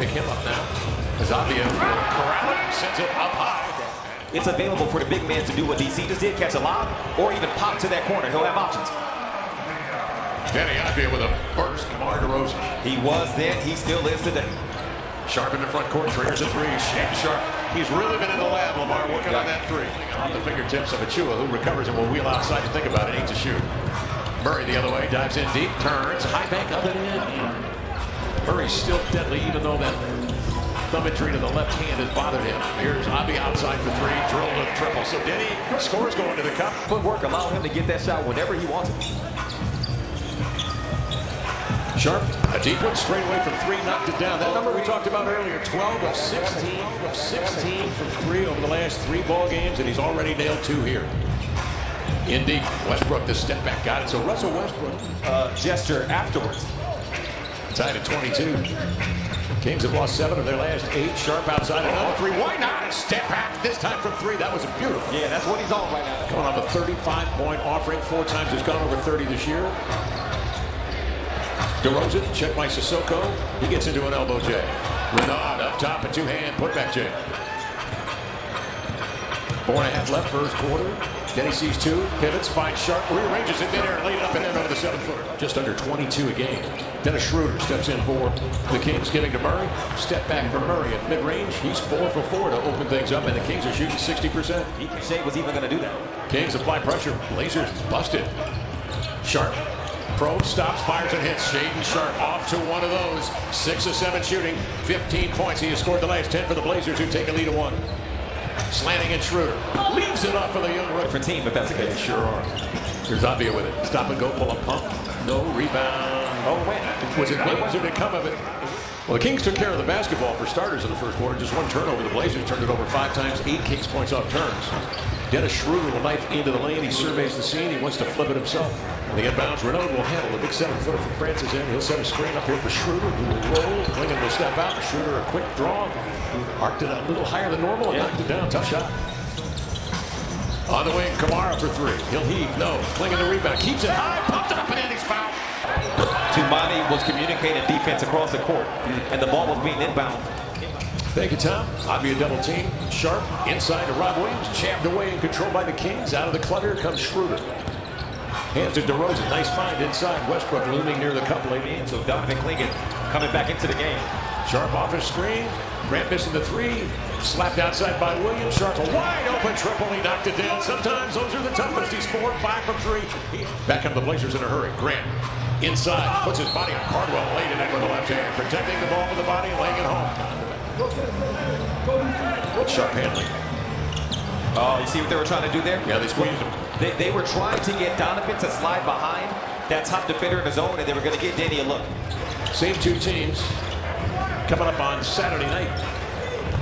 pick him up now. Avdija sends it up high. It's available for the big man to do what DC just did, catch a lob, or even pop to that corner. He'll have options. Deni Avdija with a burst. DeMar DeRozan. He was then, he still is today. Sharpe in the front court, triggers a three. Sharpe. He's really been in the lab, Lamar, working on that three. Off the fingertips of Achua, who recovers and will wheel outside to think about it. Ain't to shoot. Murray the other way, dives in deep, turns, high bank up and in. Murray's still deadly, even though that thumb injury to the left hand has bothered him. Here's Avdija outside for three, drill with triple. So Deni scores going to the cup. Footwork allowing him to get that shot whenever he wants it. Sharpe, a deep one straight away from three, knocked it down. That number we talked about earlier, 12 of 16 from three over the last 3 ball games, and he's already nailed 2 here. In deep, Westbrook, the step back, got it. So Russell Westbrook. Gesture afterwards. Tied at 22. Kings have lost 7 of their last 8. Sharpe outside another 3. Why not? Step back this time from 3. That was beautiful. Yeah, that's what he's on right now. Coming off a 35-point offering. 4 times has gone over 30 this year. DeRozan, checked by Sissoko. He gets into an elbow J. Renard up top, a 2-hand putback J. 4.5 left first quarter. Deni sees 2, pivots, finds Sharpe, rearranges it midair and laid it up and in over the 7-footer. Just under 22 a game. Dennis Schroeder steps in for the Kings, giving to Murray. Step back for Murray at mid-range. He's 4 for 4 to open things up, and the Kings are shooting 60%. Shea was even going to do that. Kings apply pressure. Blazers busted. Sharpe. Probe, stops, fires, and hits. Shaedon Sharpe off to one of those. 6 of 7 shooting, 15 points. He has scored the last 10 for the Blazers, who take a lead of 1. Slanting and Schroeder leaves it up for the young rookie. Different team, if that's the case. They sure are. Here's Avdija with it. Stop and go, pull up pump. No rebound. Oh, wait. Was it Williams or did it come of it? Well, the Kings took care of the basketball for starters in the first quarter. Just 1 turnover. The Blazers turned it over 5 times. 8 Kings points off turns. Dennis Schroeder will knife into the lane. He surveys the scene. He wants to flip it himself. And the inbounds, Renaud will handle the big 7-footer from Francis in. He'll set a screen up here for Schroeder, who will roll. Klingon will step out. Schroeder a quick draw. Arced it a little higher than normal and knocked it down. Tough shot. On the wing, Kamara for 3. He'll heave. No. Klingon the rebound. Keeps it high. Pumped it up and in. He's fouled. Tumani was communicating defense across the court, and the ball was being inbound. Thank you, Tom. Avdija double team. Sharpe inside to Rob Williams. Jammed away and controlled by the Kings. Out of the clutter comes Schroeder. Hands to DeRozan. Nice find inside. Westbrook looming near the cup late in. So Donovan Klingon coming back into the game. Sharpe off his screen. Grant missing the 3. Slapped outside by Williams. Sharpe a wide open triple. He knocked it down. Sometimes those are the toughest. He's 4, 5 from 3. Back come the Blazers in a hurry. Grant inside. Puts his body on Cardwell. Laid it in with the left hand. Protecting the ball with the body and laying it home. Sharpe handling. Oh, you see what they were trying to do there? Yeah, they squeezed him. They were trying to get Donovan to slide behind that top defender in the zone, and they were going to get Deni a look. Same 2 teams coming up on Saturday night.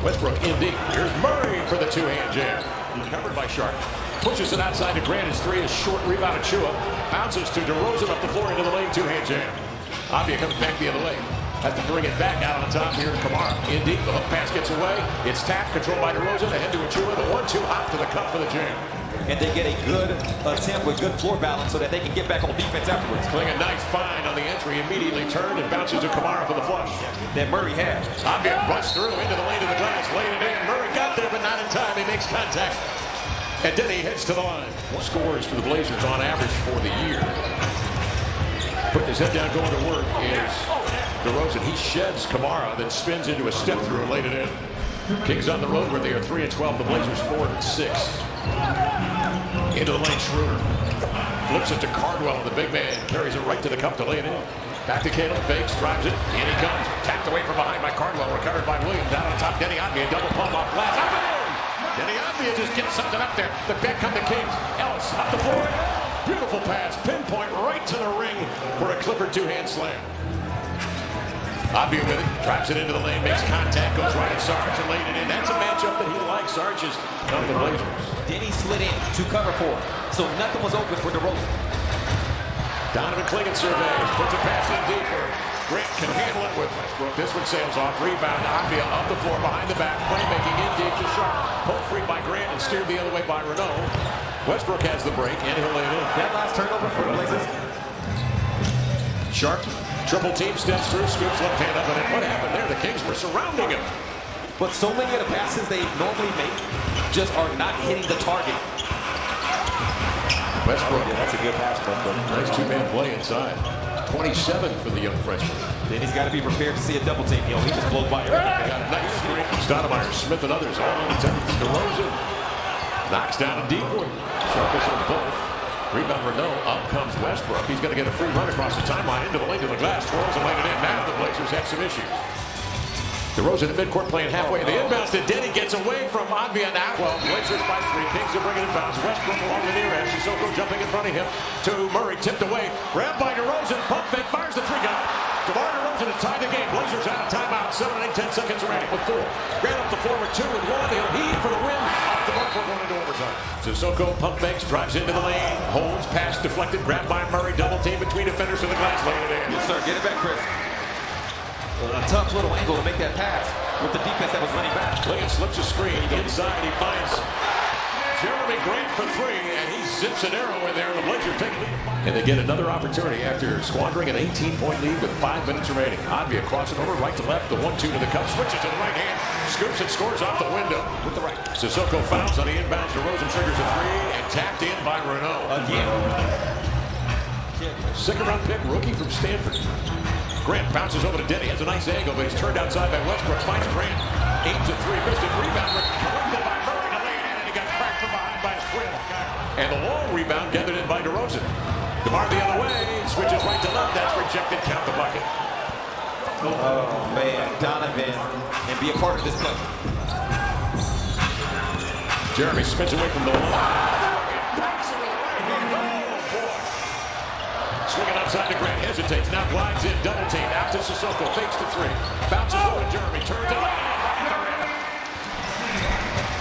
Westbrook in deep. Here's Murray for the 2-hand jam. Covered by Sharpe. Pushes it outside to Grant. His 3 is short rebound. Achua bounces to DeRozan up the floor into the lane. 2-hand jam. Avdija comes back the other way. Has to bring it back out on top here to Kamara. In deep, the hook pass gets away. It's tapped, controlled by DeRozan. Ahead to Achua. The 1-2 hop to the cup for the jam. And they get a good attempt with good floor balance so that they can get back on defense afterwards. Playing a nice find on the entry. Immediately turned and bounces to Kamara for the flush. That Murray has. Avdija runs through into the lane of the glass. Laid it in. Murray got there, but not in time. He makes contact. And Deni heads to the line. More scores for the Blazers on average for the year. Putting his head down, going to work is DeRozan. He sheds Kamara, then spins into a step through and laid it in. Kings on the road where they are 3-12. The Blazers 4-6. Into the lane, Schroeder. Flips it to Cardwell. The big man carries it right to the cup to lay it in. Back to Caleb. Fakes, drives it. In he comes. Tapped away from behind by Cardwell. Recovered by Williams. Down on top, Deni Avdija. Double pump off glass. Up and in! Deni Avdija just gets something up there. The back come the Kings. Ellis up the floor. Beautiful pass. Pinpoint right to the ring for a Clifford 2-hand slam. Avdija with it. Drives it into the lane. Makes contact. Goes right at Sarge and laid it in. That's a matchup that he likes. Sarge is on the Blazers. Deni slid in to cover 4. So nothing was open for DeRozan. Donovan Klingon surveys. Puts a pass in deeper. Grant can handle it with Westbrook. This one sails off. Rebound. Avdija up the floor behind the back. Playmaking in deep to Sharpe. Pulled free by Grant and steered the other way by Renaud. Westbrook has the break and he'll lay it in. That last turnover for the Blazers. Sharpe Triple team steps through, scoops left hand up, and then what happened there? The Kings were surrounding him. But so many of the passes they normally make just are not hitting the target. Westbrook. Yeah, that's a good pass, but Nice two-man play inside. 27 for the young freshman. then he's got to be prepared to see a double team. He just blows by everything. Got a nice screen. Stoudemire, Smith, and others all on the top. DeRozan knocks down a deep one. Sharpe on both. Rebound Renault. Up comes Westbrook. He's going to get a free run across the timeline into the lane to the glass. Twirls and laid it in. Now the Blazers have some issues. DeRozan at midcourt playing halfway. The inbounds to Deni gets away from Avdija now. Well, Blazers by 3. Kings are bringing it inbounds. Westbrook along the near edge. Sissoko jumping in front of him to Murray. Tipped away. Grabbed by DeRozan. Pump fake. Fires the three-gun. DeMar DeRozan has tied the game. Blazers out of timeout. 7 and 10 seconds remaining with 4. Grant up the floor with 2 and 1. He'll heave for the win. Off the mark. We're going into overtime. Sissoko pump fakes. Drives into the lane. Holds. Pass deflected. Grabbed by Murray. Double team between defenders to the glass. Laying it in. Yes, sir. Get it back, Chris. A tough little angle to make that pass with the defense that was running back. Lincoln slips a screen inside. He finds Jeremy Grant for 3, and he zips an arrow in there. The Blazers take lead. And they get another opportunity after squandering an 18-point lead with 5 minutes remaining. Avdija crossing over right to left. The 1-2 to the cup. Switches to the right hand. Scoops and scores off the window with the right. Sissoko fouls on the inbounds. DeRozan triggers a 3 and tapped in by Renault. Again. Second-round pick, rookie from Stanford. Grant bounces over to Deni. Has a nice angle, but he's turned outside by Westbrook. Finds Grant. Aims a 3. Missed it. Rebound. Collected by Murray to lay it in, and he got cracked from behind by Swift. And the long rebound gathered in by DeRozan. DeMar the other way. Switches right to left. That's rejected. Count the bucket. Oh, man. Donovan. And be a part of this play. Jeremy spins away from the line. Swinging outside to Grant, hesitates, now glides in, double team, out to Sissoko, fakes the 3, bounces over to Jeremy, turns it on.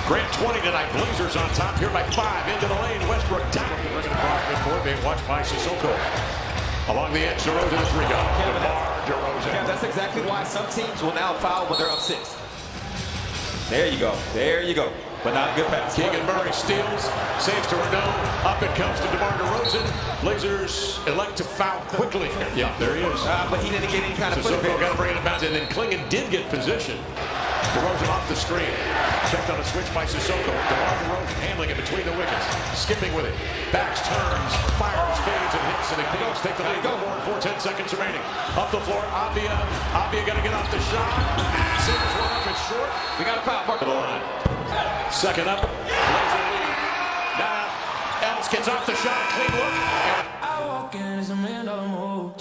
Grant 20 tonight, Blazers on top here by 5, into the lane, Westbrook down. Bringing across midcourt, being watched by Sissoko. Along the edge, DeRozan the 3-gun. DeRozan. Yeah, that's exactly why some teams will now foul when they're up 6. There you go, there you go. But not a good pass. Keegan Murray steals, saves to Renault. Up it comes to DeMar DeRozan. Blazers elect to foul quickly. Yeah, there he is. But he didn't get any kind of Sissoko got to bring it inbounds, and then Klingon did get position. DeRozan off the screen. Checked on a switch by Sissoko. DeMar DeRozan handling it between the wickets. Skipping with it. Backs, turns, fires, fades, and hits. And the Kings take the lead. Go for 10 seconds remaining. Up the floor, Avdija. Avdija got to get off the shot. Saves one up, it's short. We got a foul. Mark the line. Second up, Blazer lead. Now, Ellis gets off the shot, clean look. I walk in, it's $1 million move.